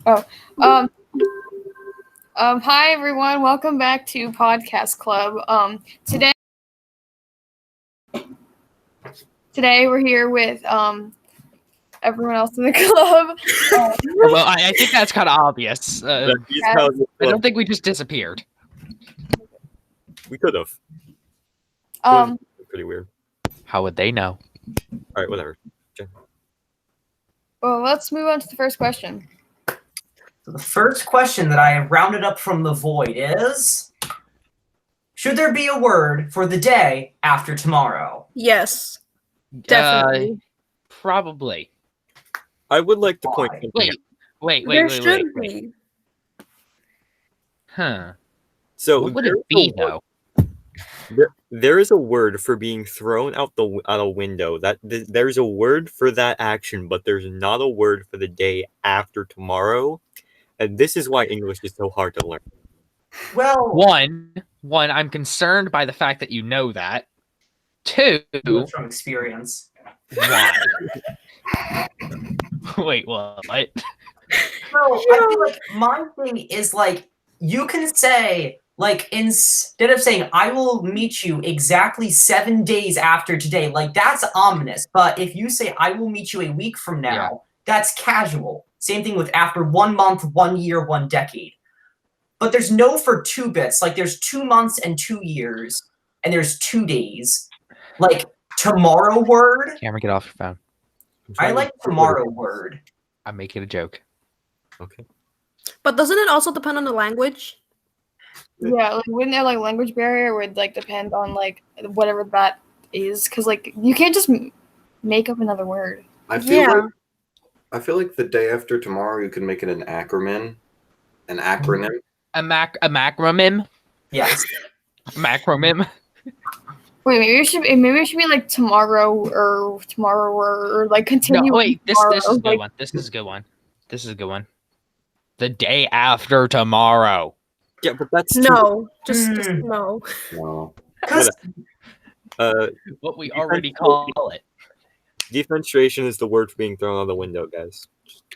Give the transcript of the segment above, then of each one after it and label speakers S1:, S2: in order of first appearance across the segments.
S1: Oh, um, hi everyone. Welcome back to Podcast Club. Today we're here with everyone else in the club.
S2: Well, I think that's kind of obvious. I don't think we just disappeared.
S3: We could have. Pretty weird.
S2: How would they know?
S3: All right, whatever.
S1: Well, let's move on to the first question.
S4: So the first question that I have rounded up from the void is: should there be a word for the day after tomorrow?
S5: Yes, definitely.
S2: Probably.
S3: I would like to point.
S2: Wait.
S5: There should be.
S2: Huh.
S3: So
S2: what would it be though?
S3: There is a word for being thrown out a window. There's a word for that action, but there's not a word for the day after tomorrow, and this is why English is so hard to learn.
S4: Well,
S2: one, I'm concerned by the fact that you know that. Two,
S4: from experience.
S2: Why? Wait, what?
S4: No, I feel like my thing is like you can say. Like, instead of saying, I will meet you exactly 7 days after today, like, that's ominous. But if you say, I will meet you a week from now, that's casual. Same thing with after 1 month, 1 year, 1 decade. But there's no for 2 bits. Like, there's 2 months and 2 years, and there's 2 days. Like, tomorrow word.
S2: Cameron, get off your phone.
S4: I like tomorrow word.
S2: I'm making a joke.
S3: Okay.
S5: But doesn't it also depend on the language?
S1: Yeah, like wouldn't there like language barrier would like depend on like whatever that is? Because like you can't just make up another word.
S6: I feel like the day after tomorrow you can make it an acronym. An acronym.
S2: A macronym?
S4: Yes.
S2: Macronym.
S1: Wait, maybe it should be like tomorrow or like continue.
S2: No, wait, this is a good
S1: like,
S2: one. This is a good one. The day after tomorrow.
S3: Yeah, but that's
S5: no. Just no.
S6: No.
S2: What we already call it.
S3: Defenestration is the word for being thrown out the window, guys.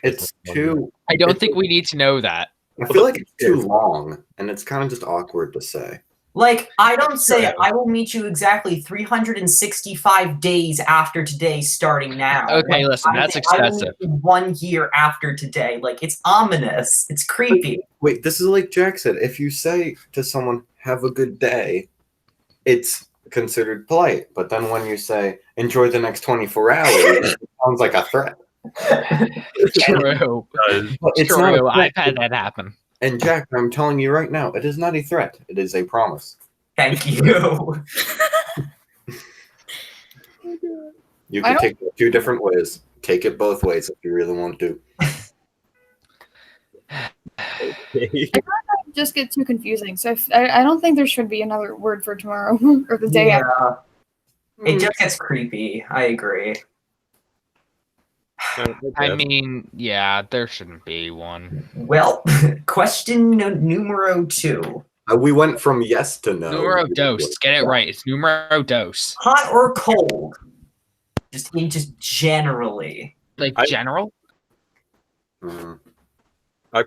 S6: It's too.
S2: I don't think we need to know that.
S6: I feel like it's too long, and it's kind of just awkward to say.
S4: Like, I don't say, I will meet you exactly 365 days after today, starting now.
S2: Okay, listen, that's excessive.
S4: I will meet you 1 year after today. Like, it's ominous. It's creepy.
S6: Wait, this is like Jack said. If you say to someone, have a good day, it's considered polite. But then when you say, enjoy the next 24 hours, it sounds like a threat.
S2: True.
S6: It's
S2: true. I've had that happen.
S6: And Jack, I'm telling you right now, it is not a threat. It is a promise.
S4: Thank you.
S6: You can take it 2 different ways. Take it both ways if you really want to.
S1: just get too confusing. So I don't think there should be another word for tomorrow or the day after.
S4: It just gets creepy. I agree.
S2: I mean, yeah, there shouldn't be one.
S4: Well, question numero 2.
S6: We went from yes to no.
S2: Numero dos. Get it right. It's numero dos.
S4: Hot or cold? Just generally.
S2: Like general?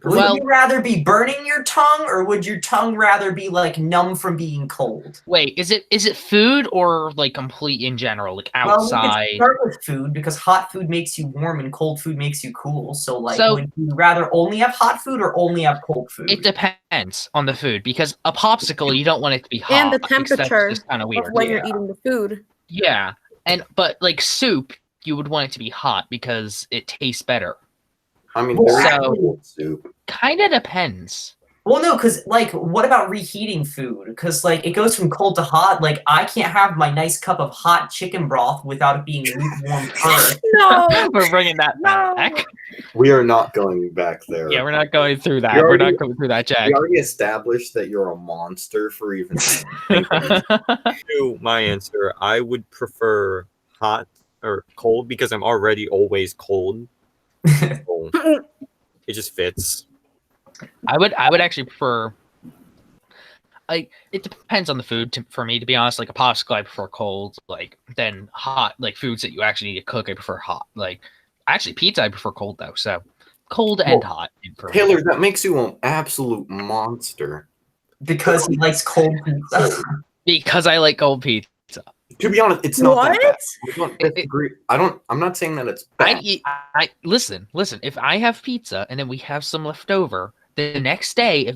S4: Would you rather be burning your tongue, or would your tongue rather be like numb from being cold?
S2: Wait, is it food or like complete in general, like outside?
S4: Well, we can start with food because hot food makes you warm and cold food makes you cool. So would you rather only have hot food or only have cold food?
S2: It depends on the food because a popsicle you don't want it to be hot
S5: and the temperature
S2: kind of weird.
S5: Of when you're eating the food.
S2: Yeah, but like soup, you would want it to be hot because it tastes better.
S6: I mean, soup.
S2: Kind of depends.
S4: Well, no, because, like, what about reheating food? Because, like, it goes from cold to hot. Like, I can't have my nice cup of hot chicken broth without it being lukewarm first.
S5: No!
S2: We're bringing that back.
S6: We are not going back there.
S2: Yeah, we're not going through that. We're not going through that, Jack.
S6: We already established that you're a monster for even
S3: To my answer, I would prefer hot or cold because I'm already always cold. So it just fits.
S2: I would actually prefer. Like, it depends on the food. For me, to be honest, like a popsicle, I prefer cold. Like, then hot, like foods that you actually need to cook, I prefer hot. Like, actually, pizza, I prefer cold though. So, cold and hot for me.
S6: Taylor, that makes you an absolute monster.
S4: Because he likes cold pizza.
S2: Because I like cold pizza.
S6: To be honest, it's not that
S5: What?
S6: bad. I don't disagree. I'm not saying that it's bad.
S2: I listen. If I have pizza and then we have some left over, the next day,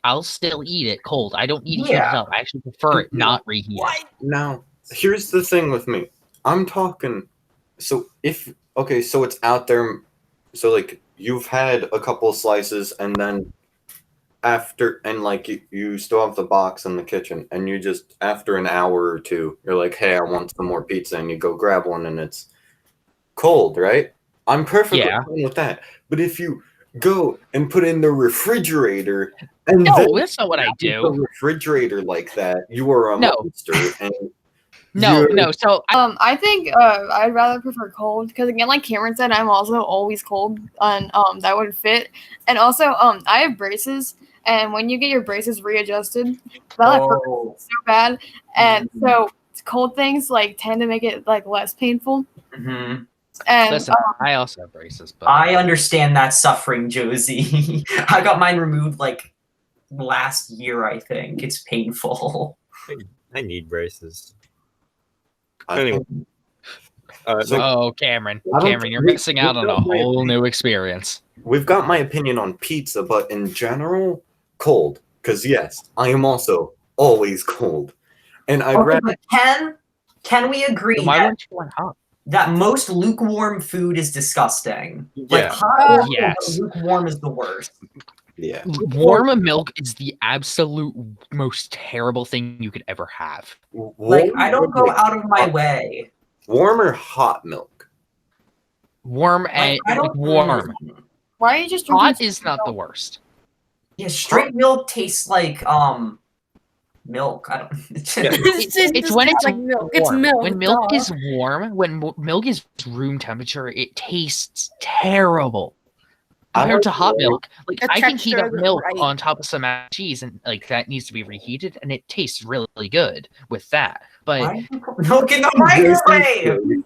S2: I'll still eat it cold. I don't eat it heated up. I actually prefer it not reheated.
S6: Now, here's the thing with me. I'm talking. So so it's out there. So like you've had a couple of slices, and then after, and like you still have the box in the kitchen, and you just after an hour or two, you're like, hey, I want some more pizza, and you go grab one, and it's cold, right? I'm perfectly fine with that. But if you go and put it in the refrigerator, and then
S2: that's not what I do.
S6: The refrigerator like that, you are a monster. And
S2: no. So
S1: I think I'd rather prefer cold because again, like Cameron said, I'm also always cold, and that would fit. And also, I have braces, and when you get your braces readjusted, that hurts so bad, and so cold things like tend to make it like less painful.
S4: Mm-hmm.
S1: And
S2: listen, I also have braces, but
S4: I understand that suffering, Josie. I got mine removed like last year, I think. It's painful.
S3: I need braces.
S6: anyway,
S2: Cameron, you're missing out on a whole new experience.
S6: We've got my opinion on pizza, but in general, cold. Because yes, I am also always cold, and I'd rather.
S4: But can we agree that most lukewarm food is disgusting? Like hot milk, lukewarm is the worst.
S6: Yeah.
S2: Warm milk is the absolute most terrible thing you could ever have.
S4: Like, I don't go out of my way.
S6: Warm or hot milk?
S2: Warm and warm.
S1: Why are you just
S2: hot is not the worst.
S4: Yeah, straight milk tastes like milk. I don't.
S2: It's when it's
S5: like milk.
S2: Warm.
S5: It's milk.
S2: When milk is warm, when milk is room temperature, it tastes terrible. Compared to hot milk, like I can heat up milk on top of some mac and cheese, and like that needs to be reheated, and it tastes really good with that. But
S4: milk in the microwave.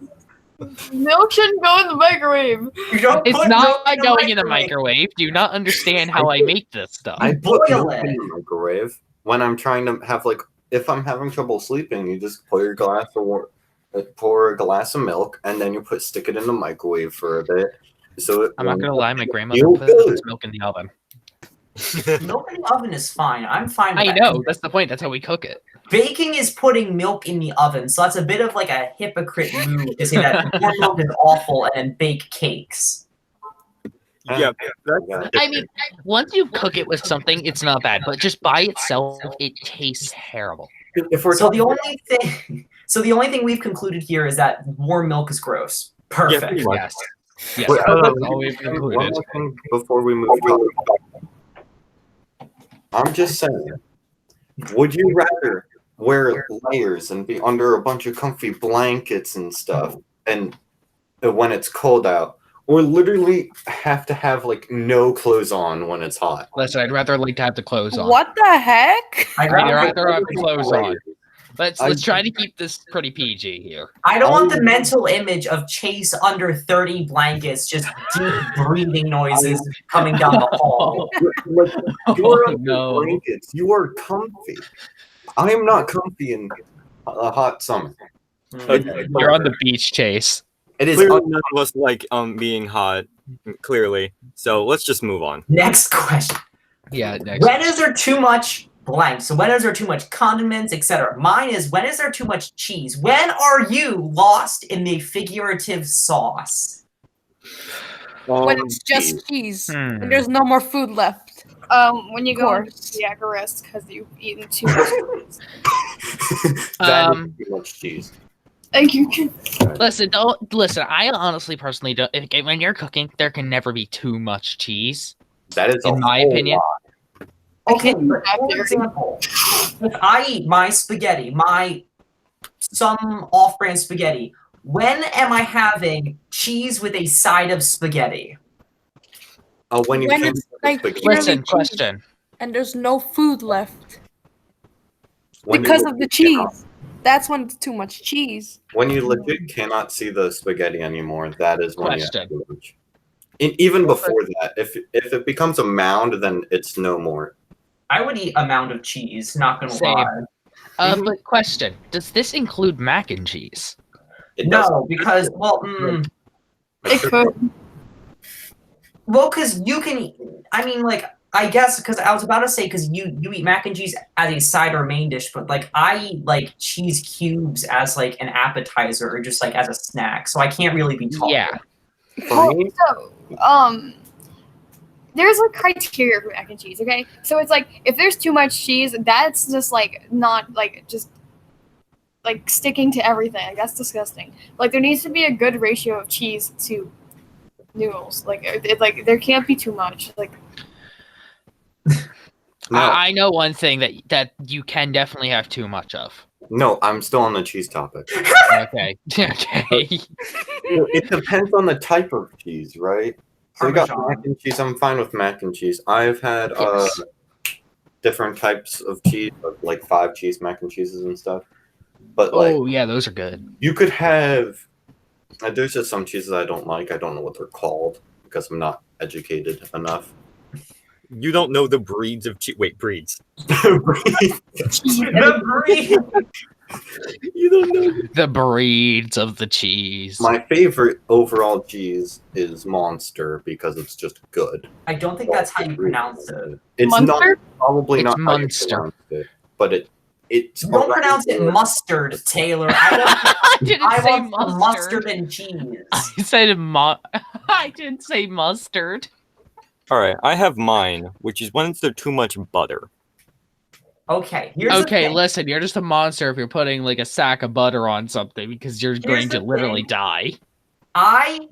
S1: Milk shouldn't go in the microwave.
S2: It's not going in the microwave. Do you not understand how I make this stuff?
S6: I put milk in the microwave when I'm trying to have if I'm having trouble sleeping, you just pour a glass of milk, and then you stick it in the microwave for a bit. So
S2: I'm not gonna lie, my grandmother puts milk in the oven.
S4: Milk in the oven is fine. I'm fine with
S2: that. I know, that's the point. That's how we cook it.
S4: Baking is putting milk in the oven, so that's a bit of like a hypocrite move to say that warm milk is awful and then bake cakes.
S3: Yeah,
S2: I mean, once you cook it with something, it's not bad, but just by itself, it tastes terrible.
S4: So the only thing we've concluded here is that warm milk is gross. Perfect.
S2: Yes. Yes.
S6: Wait,
S2: That's all we've concluded.
S6: One more thing before we move on. I'm just saying, would you rather wear layers and be under a bunch of comfy blankets and stuff, and when it's cold out, or literally have to have no clothes on when it's hot?
S2: Listen, I'd rather to have the clothes on.
S5: What the heck?
S2: I'd rather have the clothes on. Let's try to keep this pretty PG here.
S4: I don't want the mental image of Chase under 30 blankets, just deep breathing noises coming down the hall.
S6: You are under blankets. You are comfy. I am not comfy in a hot summer.
S2: You're on the beach, Chase.
S3: It is none of us like being hot, clearly. So let's just move on.
S4: Next question.
S2: Yeah. Next.
S4: When is there too much blank? So when is there too much condiments, etc.? Mine is when is there too much cheese? When are you lost in the figurative sauce?
S5: When it's just cheese and there's no more food left.
S1: When you go into cardiac arrest because you've eaten too much cheese.
S6: That is too much cheese.
S2: Listen. I honestly, personally don't. When you're cooking, there can never be too much cheese.
S6: That is,
S2: in my opinion.
S6: Lot.
S4: Okay, but for example, if I eat my spaghetti, some off-brand spaghetti, when am I having cheese with a side of spaghetti?
S6: When
S5: it's
S2: listen, question.
S5: And there's no food left because of the cheese. That's when it's too much cheese.
S6: When you legit cannot see the spaghetti anymore, that is when
S2: question.
S6: you have to lunch. Even before that, if it becomes a mound, then it's no more.
S4: I would eat a mound of cheese. Not gonna
S2: Same.
S4: lie.
S2: But question: does this include mac and cheese?
S4: No, because
S1: It could.
S4: Well, because you can. I mean, like, I guess because I was about to say because you eat mac and cheese as a side or main dish, but like I eat like cheese cubes as like an appetizer or just like as a snack, so I can't really be talking.
S2: Yeah.
S1: Well, so there's like criteria for mac and cheese. Okay, so it's like if there's too much cheese, that's just like not like just like sticking to everything. Like, that's disgusting. Like there needs to be a good ratio of cheese to noodles. Like like there can't be too much. Like
S6: No.
S2: I know one thing that you can definitely have too much of.
S6: No, I'm still on the cheese topic.
S2: Okay. Okay.
S6: It depends on the type of cheese, right? So we got mac and cheese. I'm fine with mac and cheese. I've had
S2: Yes.
S6: different types of cheese, like 5 cheese mac and cheeses and stuff. But like,
S2: Oh yeah, those are good.
S6: you could have. There's just some cheeses I don't like. I don't know what they're called because I'm not educated enough.
S3: You don't know the breeds of cheese. Wait, breeds.
S4: The breed.
S3: You don't know.
S2: The breeds of the cheese.
S6: My favorite overall cheese is Monster because it's just good.
S4: I don't think that's how you pronounce it.
S6: It's
S1: Munster?
S6: not probably
S2: It's
S6: not
S2: Munster.
S6: how you pronounce it, but it's.
S4: You don't pronounce it mustard, Taylor.
S2: I didn't
S4: I
S2: say
S4: want
S2: mustard.
S4: mustard and cheese.
S2: I said I didn't say mustard.
S3: All right, I have mine, which is when there's too much butter.
S4: Okay, here's the
S2: Okay,
S4: thing.
S2: listen, you're just a monster if you're putting like a sack of butter on something because you're going to
S4: the
S2: literally
S4: thing.
S2: die.
S4: I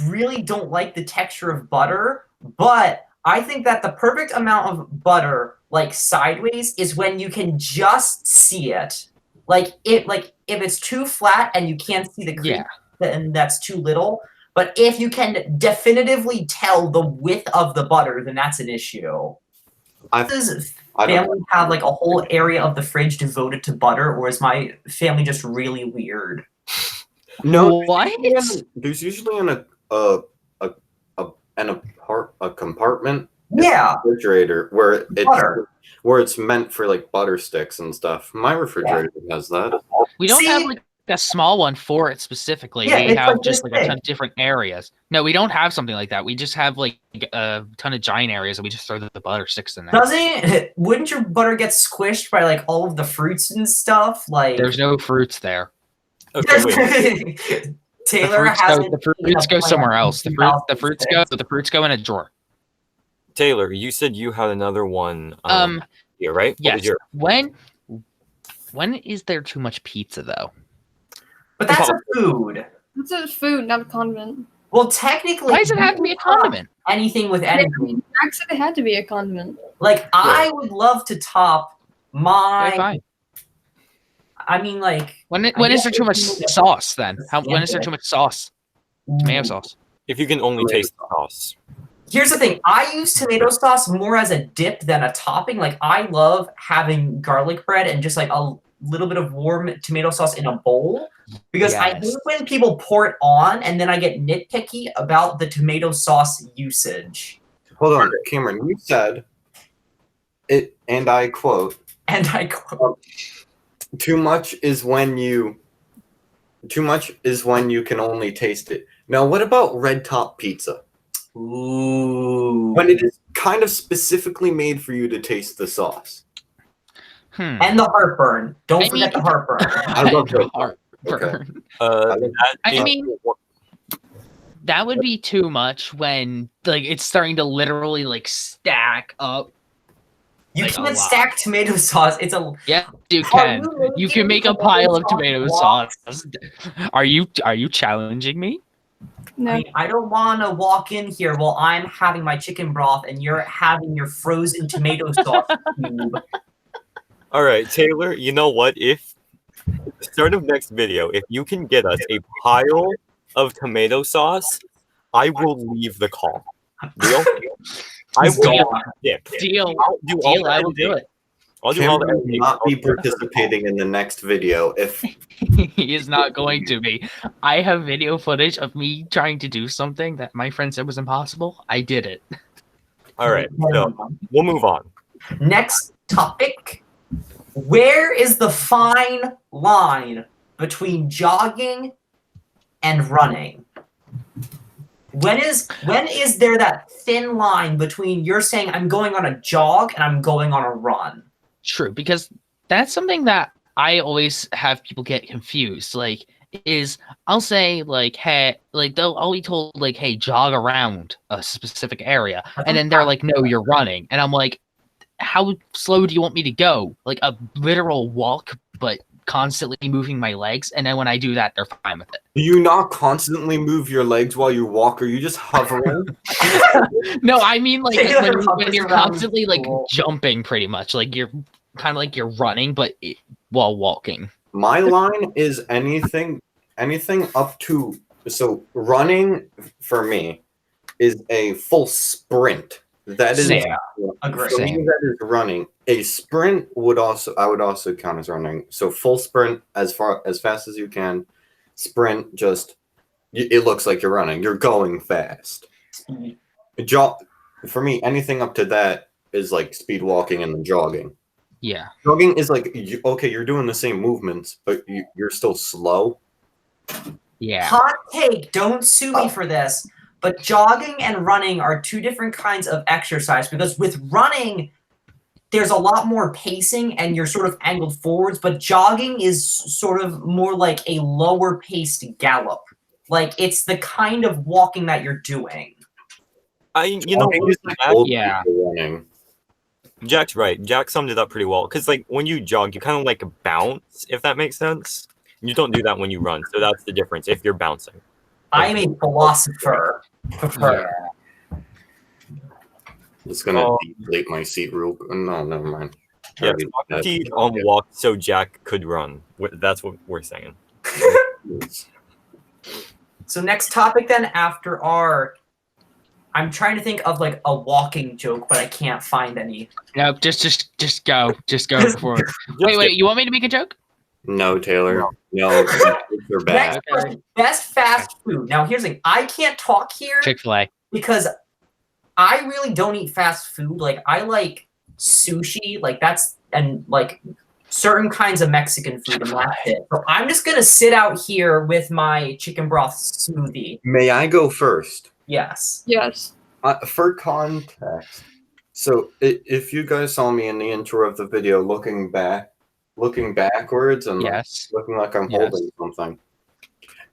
S4: really don't like the texture of butter, but I think that the perfect amount of butter, like sideways, is when you can just see it. Like if it's too flat and you can't see the cream, then that's too little. But if you can definitively tell the width of the butter, then that's an issue. Does family have like a whole area of the fridge devoted to butter, or is my family just really weird?
S6: No,
S2: What?
S6: There's usually a compartment in the refrigerator where it's meant for like butter sticks and stuff. My refrigerator has that.
S2: We don't have like a small one for it specifically.
S4: Yeah,
S2: we
S4: it's
S2: have
S4: like
S2: just
S4: this
S2: like a ton
S4: big.
S2: of different areas. No, we don't have something like that. We just have like a ton of giant areas and we just throw the butter sticks in there.
S4: Wouldn't your butter get squished by like all of the fruits and stuff? Like
S2: There's no fruits there.
S3: Okay, wait.
S4: Taylor
S2: the fruits go somewhere else. The fruits go in a drawer.
S3: Taylor, you said you had another one. Yeah, right.
S2: Yes.
S3: What was your...
S2: When is there too much pizza though?
S4: But that's a food.
S1: it's a food, not a condiment.
S4: Well, technically,
S2: Why does it have to be a condiment?
S4: Anything with anything.
S1: Max said it had to be a condiment.
S4: Like I would love to top my.
S2: Okay, fine.
S4: I mean, like
S2: When is there too much sauce then? When is there too much sauce? Tomato sauce.
S3: If you can only taste the sauce.
S4: Here's the thing. I use tomato sauce more as a dip than a topping. Like I love having garlic bread and just like a little bit of warm tomato sauce in a bowl because I hate when people pour it on and then I get nitpicky about the tomato sauce usage.
S6: Hold on, Cameron. You said it, and I quote. Too much is when you can only taste it. Now, what about red top pizza?
S4: Ooh.
S6: When it is kind of specifically made for you to taste the sauce.
S4: And the heartburn. Don't forget the heartburn.
S6: I love the
S2: heartburn. That would be too much when like it's starting to literally like stack up.
S4: You can't stack tomato sauce. It's a
S2: you can. You can make a pile of tomato sauce. Are you challenging me?
S1: No.
S4: I don't want to walk in here while I'm having my chicken broth and you're having your frozen tomato sauce cube.
S3: All right, Taylor, you know what? If at the start of next video, if you can get us a pile of tomato sauce, I will leave the call. Deal? I will dip.
S2: Deal.
S3: I'll do all
S2: I will do it.
S3: I'll do all the
S6: Cameron will
S3: editing.
S6: not be participating in the next video if
S2: He is not going to be. I have video footage of me trying to do something that my friend said was impossible. I did it.
S3: All right, so we'll move on.
S4: Next topic. Where is the fine line between jogging and running? When is there that thin line between you're saying I'm going on a jog and I'm going on a run?
S2: True, because that's something that I always have people get confused. Like, I'll say like, hey, like I'll be told like, hey, jog around a specific area, and then they're like, no, you're running, and I'm like, how slow do you want me to go? Like a literal walk, but constantly moving my legs, and then when I do that, they're fine with it.
S6: Do you not constantly move your legs while you walk, or you just hovering?
S2: No, I mean like when you're constantly like jumping, pretty much like you're kind of like you're running, but while walking.
S6: My line is anything up to, so running for me is a full sprint. That is
S2: Same.
S4: Agreed.
S6: For me, that is running. A sprint I would also count as running. So full sprint as fast as you can. Sprint, just it looks like you're running. You're going fast. For me, anything up to that is like speed walking and then jogging.
S2: Yeah.
S6: Jogging is like you're doing the same movements, but you're still slow.
S2: Yeah.
S4: Hot take, don't sue me for this, but jogging and running are two different kinds of exercise, because with running, there's a lot more pacing and you're sort of angled forwards, but jogging is sort of more like a lower paced gallop. Like it's the kind of walking that you're doing.
S2: Yeah.
S3: Jack's right. Jack summed it up pretty well. Because like when you jog, you kind of like bounce, if that makes sense. You don't do that when you run, so that's the difference. If you're bouncing,
S4: I am a philosopher.
S2: Yeah.
S6: It's gonna deflate my seat real. No, never mind.
S3: Yeah, Socrates walked so Jack could run. That's what we're saying.
S4: So next topic then after our, I'm trying to think of like a walking joke, but I can't find any.
S2: No, just go for it. Wait, you want me to make a joke?
S6: No, Taylor. No, you're bad.
S4: Next question, best fast food. Now here's the thing, I can't talk here
S2: Chick-fil-A.
S4: because I really don't eat fast food. Like I like sushi, like that's, and like certain kinds of Mexican food, and that's it. So I'm just gonna sit out here with my chicken broth smoothie.
S6: May I go first?
S4: Yes.
S1: Yes.
S6: For context, so if you guys saw me in the intro of the video looking backwards and
S2: Yes.
S6: looking like I'm holding something,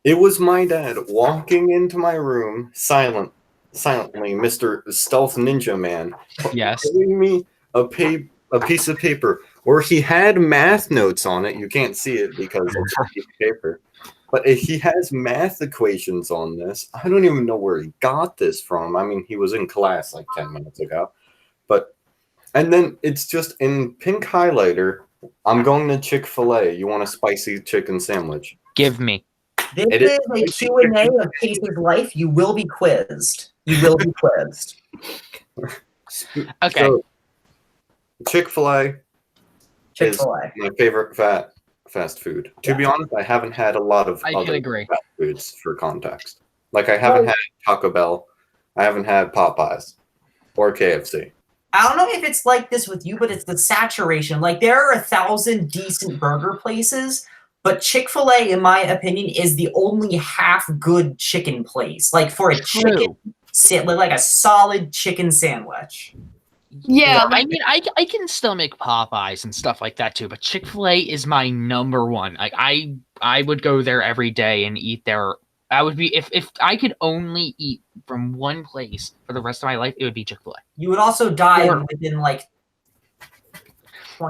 S6: it was my dad walking into my room silently, Mr. Stealth Ninja Man,
S2: Yes.
S6: giving me a piece of paper where he had math notes on it. You can't see it because it's a piece of paper. But he has math equations on this. I don't even know where he got this from. I mean, he was in class like 10 minutes ago. And then it's just in pink highlighter, I'm going to Chick-fil-A. You want a spicy chicken sandwich?
S2: Give me.
S4: This is a Q&A of Casey's life. You will be quizzed. You will be quizzed.
S2: Okay.
S6: So, Chick-fil-A is
S4: Chick-fil-A.
S6: my favorite fast food. To be honest, I haven't had a lot of
S2: I
S6: other
S2: can agree.
S6: fast foods for context. Like I haven't had Taco Bell, I haven't had Popeyes or KFC.
S4: I don't know if it's like this with you, but it's the saturation. Like there are 1,000 decent burger places, but Chick-fil-A, in my opinion, is the only half good chicken place. Like for a chicken, like a solid chicken sandwich.
S1: Yeah,
S2: I mean, I can still make Popeyes and stuff like that too, but Chick-fil-A is my number one. Like I would go there every day and eat there. I would be if I could only eat from one place for the rest of my life, it would be Chick-fil-A.
S4: You would also die within like.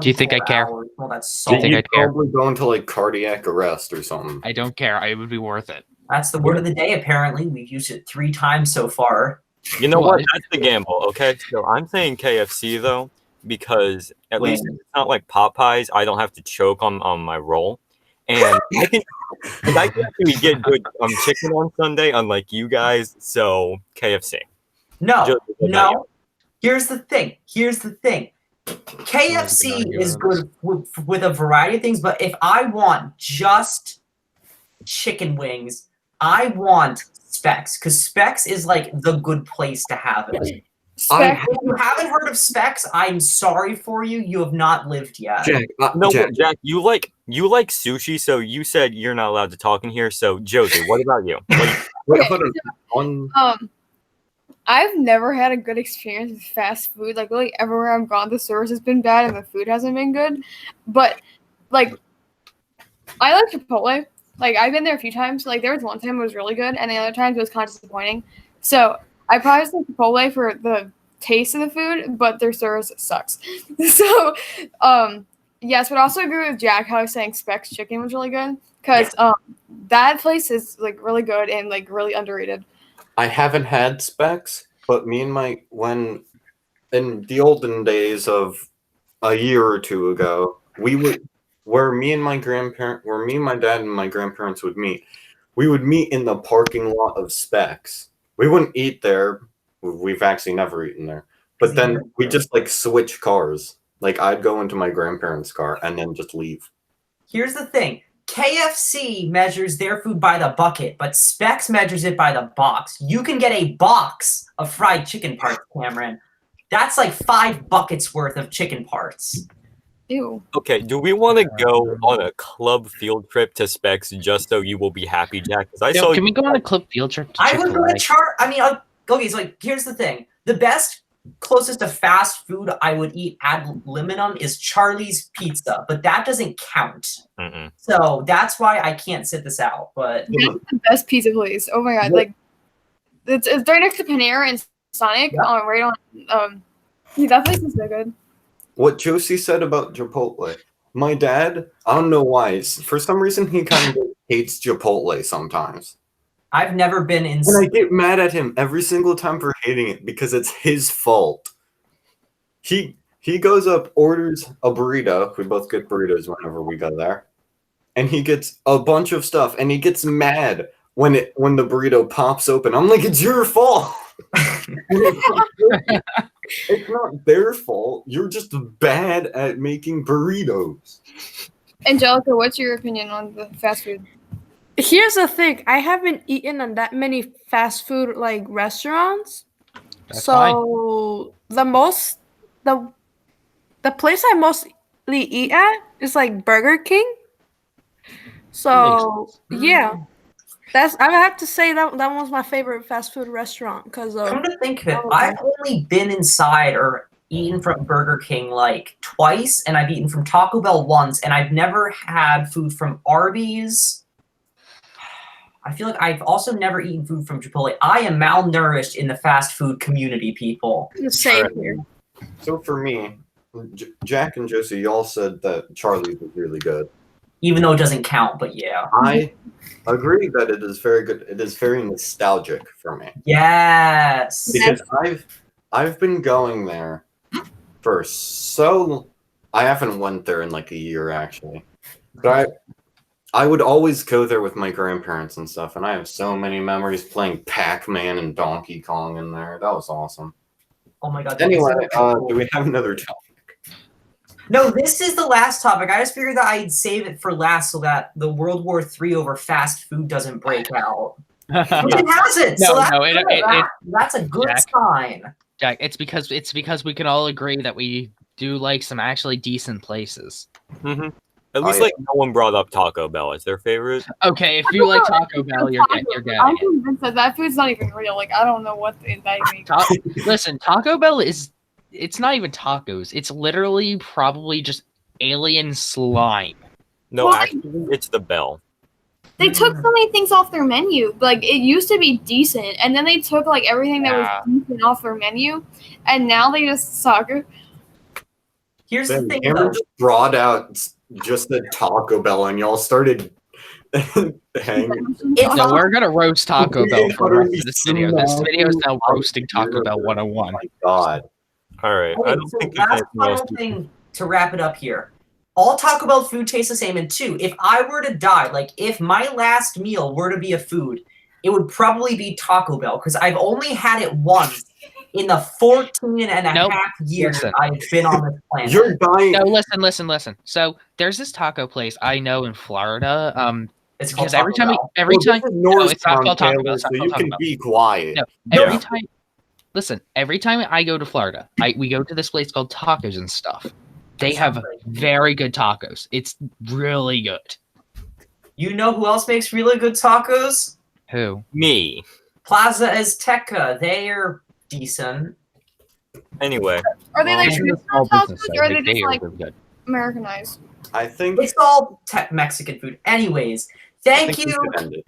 S2: Do you think I care?
S4: Hours. Well, that's so.
S2: Do you think I'd care?
S6: Probably go into like cardiac arrest or something.
S2: I don't care. It would be worth it.
S4: That's the word of the day. Apparently, we've used it 3 times so far.
S3: You know what? That's the gamble. Okay, so I'm saying KFC though, because at least it's not like Popeyes. I don't have to choke on my roll, and I can actually get good chicken on Sunday, unlike you guys. So KFC.
S4: No. Here's the thing. KFC is good with a variety of things, but if I want just chicken wings, I want Specs, because Specs is like the good place to have it. If you haven't heard of Specs, I'm sorry for you. You have not lived yet.
S3: Jack, Jack, you like sushi, so you said you're not allowed to talk in here. So Josie, what about you?
S1: I've never had a good experience with fast food. Like, really, everywhere I've gone, the service has been bad and the food hasn't been good. But, like, I like Chipotle. Like, I've been there a few times. Like, there was one time it was really good, and the other times it was kind of disappointing. So, I probably say Chipotle for the taste of the food, but their service sucks. So, yes, but also agree with Jack how he's saying Specs Chicken was really good. Because that place is, like, really good and, like, really underrated.
S6: I haven't had Specs, but when in the olden days of a year or two ago, where me and my dad and my grandparents would meet, we would meet in the parking lot of Specs. We wouldn't eat there. We've actually never eaten there. But then we just like switch cars. Like I'd go into my grandparents' car and then just leave.
S4: Here's the thing. KFC measures their food by the bucket, but Specs measures it by the box. You can get a box of fried chicken parts, Cameron. That's like 5 buckets worth of chicken parts.
S1: Ew.
S3: Okay, do we want to go on a club field trip to Specs just so you will be happy, Jack?
S2: Can we go on a club field trip to
S4: I would go to okay, so like here's the thing. The best closest to fast food I would eat ad liminum is Charlie's Pizza, but that doesn't count. So that's why I can't sit this out. But
S1: that's the best pizza place. Oh my god! Like it's right next to Panera and Sonic. Right on. That place is so good.
S6: What Josie said about Chipotle. My dad, I don't know why. For some reason, he kind of hates Chipotle sometimes.
S4: I've never been in.
S6: And I get mad at him every single time for hating it because it's his fault. He goes up, orders a burrito. We both get burritos whenever we go there. And he gets a bunch of stuff, and he gets mad when the burrito pops open. I'm like, it's your fault. It's not their fault. You're just bad at making burritos.
S1: Angelica, what's your opinion on the fast food?
S5: Here's the thing. I haven't eaten at that many fast food like restaurants.
S2: That's
S5: so fine. The place I mostly eat at is like Burger King. So yeah. I would have to say that was my favorite fast food restaurant because
S4: come to think of it, I've only been inside or eaten from Burger King like twice, and I've eaten from Taco Bell once, and I've never had food from Arby's. I feel like I've also never eaten food from Chipotle. I am malnourished in the fast food community, people.
S5: Same here.
S6: So for me, Jack and Josie, y'all said that Charlie's was really good.
S4: Even though it doesn't count, but yeah.
S6: I agree that it is very good. It is very nostalgic for me.
S4: Yes.
S6: Because I've been going there for I haven't went there in like a year actually. But I would always go there with my grandparents and stuff, and I have so many memories playing Pac-Man and Donkey Kong in there. That was awesome.
S4: Oh my god.
S6: Anyway, do we have another topic?
S4: No, this is the last topic. I just figured that I'd save it for last so that the World War III over fast food doesn't break out. It hasn't. That's a good sign.
S2: Jack, it's because we can all agree that we do like some actually decent places.
S3: At least no one brought up Taco Bell as their favorite.
S2: Okay, if you like Taco Bell, you're getting
S1: I'm convinced that food's not even real. Like I don't know what that means.
S2: Listen, Taco Bell it's not even tacos. It's literally probably just alien slime.
S3: No, actually, it's the bell.
S1: They took so many things off their menu. Like it used to be decent, and then they took like everything that was decent off their menu, and now they just suck.
S4: Here's the thing.
S6: Cameron just brought out just the Taco Bell, and y'all started hanging.
S2: No, we're gonna roast Taco Bell for the rest of this video. This video is now roasting Taco Bell 101.
S6: Oh my god.
S3: All right.
S4: Okay, so last final thing to wrap it up here. All Taco Bell food tastes the same. And 2, if I were to die, like if my last meal were to be a food, it would probably be Taco Bell because I've only had it once in the 14 and a
S2: Nope.
S4: half years
S2: Listen.
S4: I've been on this planet.
S6: You're dying.
S2: No, listen. So there's this taco place I know in Florida.
S4: It's called
S2: Because every
S4: Taco
S2: time,
S4: Bell.
S2: every
S6: Well,
S2: time,
S6: this is
S2: no, it's not
S6: Norristown,
S2: called Taco Bell.
S6: Taylor,
S2: It's not
S6: so
S2: called
S6: you
S2: Taco
S6: can
S2: Bell.
S6: be quiet.
S2: No, every time. Listen, every time I go to Florida, we go to this place called Tacos and stuff. They have very good tacos. It's really good.
S4: You know who else makes really good tacos?
S2: Who?
S3: Me.
S4: Plaza Azteca. They're decent.
S3: Anyway.
S1: Are they like
S2: It's a
S1: traditional
S2: small
S1: tacos,
S2: business, so
S1: or are they just
S2: are
S1: like
S2: really good.
S1: Americanized?
S6: I think
S4: It's all Mexican food. Anyways, thank
S6: we
S4: you
S6: should end it.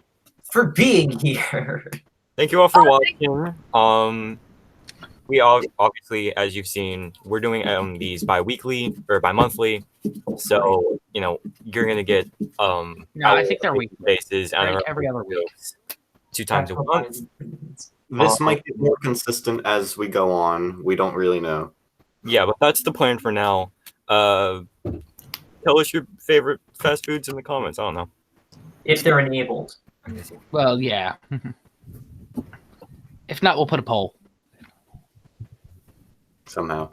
S4: for being here.
S3: Thank you all for watching. We all obviously, as you've seen, we're doing these bi-weekly or bi-monthly. So you're gonna get
S2: No, I think they're weekly.
S3: bases and
S2: Every other week.
S3: 2 times a month.
S6: This might get more consistent as we go on. We don't really know.
S3: Yeah, but that's the plan for now. Tell us your favorite fast foods in the comments. I don't know.
S4: If they're enabled.
S2: Well, yeah. If not, we'll put a poll.
S6: Somehow.